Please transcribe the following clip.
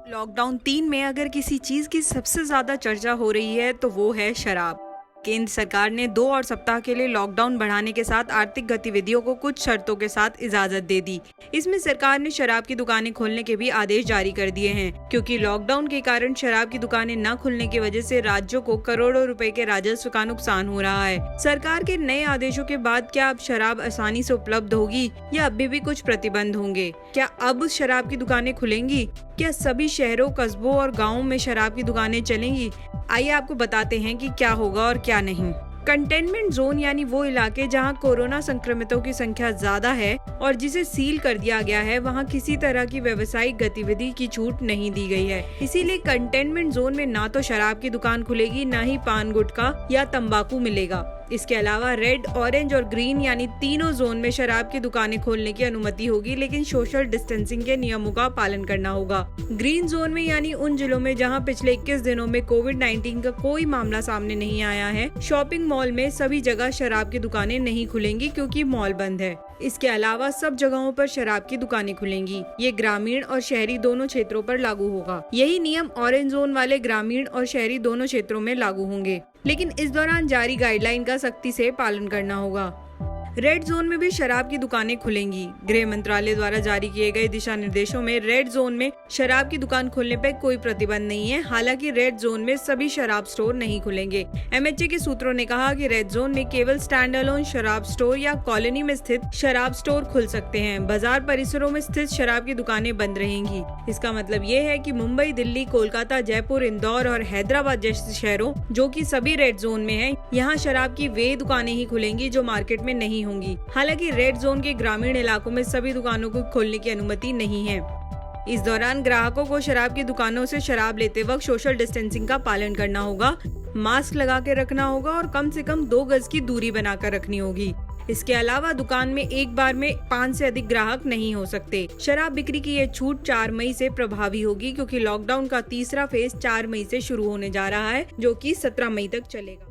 Lockdown 3 में अगर किसी चीज की सबसे ज्यादा चर्चा हो रही है तो वो है शराब। केंद्र सरकार ने 2 और सप्ताह के लिए लॉकडाउन बढ़ाने के साथ आर्थिक गतिविधियों को कुछ शर्तों के साथ इजाजत दे दी। इसमें सरकार ने शराब की दुकानें खोलने के भी आदेश जारी कर दिए हैं, क्योंकि लॉकडाउन के कारण शराब की दुकानें न खुलने की वजह से राज्यों को करोड़ों रुपए के राजस्व का नुकसान हो रहा है। सरकार के नए आदेशों के बाद क्या अब शराब आसानी से उपलब्ध होगी या अभी भी कुछ प्रतिबंध होंगे? क्या अब शराब की दुकानें खुलेंगी? क्या सभी शहरों, कस्बों और गाँवों में शराब की दुकानें चलेंगी? आइए आपको बताते हैं कि क्या होगा और क्या नहीं। कंटेनमेंट जोन यानी वो इलाके जहां कोरोना संक्रमितों की संख्या ज्यादा है और जिसे सील कर दिया गया है, वहां किसी तरह की व्यावसायिक गतिविधि की छूट नहीं दी गई है। इसीलिए कंटेनमेंट जोन में ना तो शराब की दुकान खुलेगी, ना ही पान गुटखा या तंबाकू मिलेगा। इसके अलावा रेड, ऑरेंज और ग्रीन यानी तीनों जोन में शराब की दुकानें खोलने की अनुमति होगी, लेकिन सोशल डिस्टेंसिंग के नियमों का पालन करना होगा। ग्रीन जोन में यानी उन जिलों में जहां पिछले 21 दिनों में कोविड-19 का कोई मामला सामने नहीं आया है, शॉपिंग मॉल में सभी जगह शराब की दुकानें नहीं खुलेंगी क्योंकि मॉल बंद है। इसके अलावा सब जगहों पर शराब की दुकानें खुलेंगी। ये ग्रामीण और शहरी दोनों क्षेत्रों पर लागू होगा। यही नियम ऑरेंज जोन वाले ग्रामीण और शहरी दोनों क्षेत्रों में लागू होंगे, लेकिन इस दौरान जारी गाइडलाइन का सख्ती से पालन करना होगा। रेड जोन में भी शराब की दुकानें खुलेंगी। गृह मंत्रालय द्वारा जारी किए गए दिशा निर्देशों में रेड जोन में शराब की दुकान खोलने पर कोई प्रतिबंध नहीं है। हालांकि रेड जोन में सभी शराब स्टोर नहीं खुलेंगे। एमएचए के सूत्रों ने कहा कि रेड जोन में केवल स्टैंड अलोन शराब स्टोर या कॉलोनी में स्थित शराब स्टोर खुल सकते हैं। बाजार परिसरों में स्थित शराब की दुकानें बंद रहेंगी। इसका मतलब ये है कि मुंबई, दिल्ली, कोलकाता, जयपुर, इंदौर और हैदराबाद जैसे शहरों, जो कि सभी रेड जोन में हैं, यहाँ शराब की वे दुकानें ही खुलेंगी जो मार्केट में नहीं होंगी। हालांकि रेड जोन के ग्रामीण इलाकों में सभी दुकानों को खोलने की अनुमति नहीं है। इस दौरान ग्राहकों को शराब की दुकानों से शराब लेते वक्त सोशल डिस्टेंसिंग का पालन करना होगा, मास्क लगा के रखना होगा और कम से कम 2 गज की दूरी बनाकर रखनी होगी। इसके अलावा दुकान में एक बार में 5 से अधिक ग्राहक नहीं हो सकते। शराब बिक्री की ये छूट 4 मई से प्रभावी होगी, क्योंकि लॉकडाउन का तीसरा फेज 4 मई से शुरू होने जा रहा है, जो कि 17 मई तक चलेगा।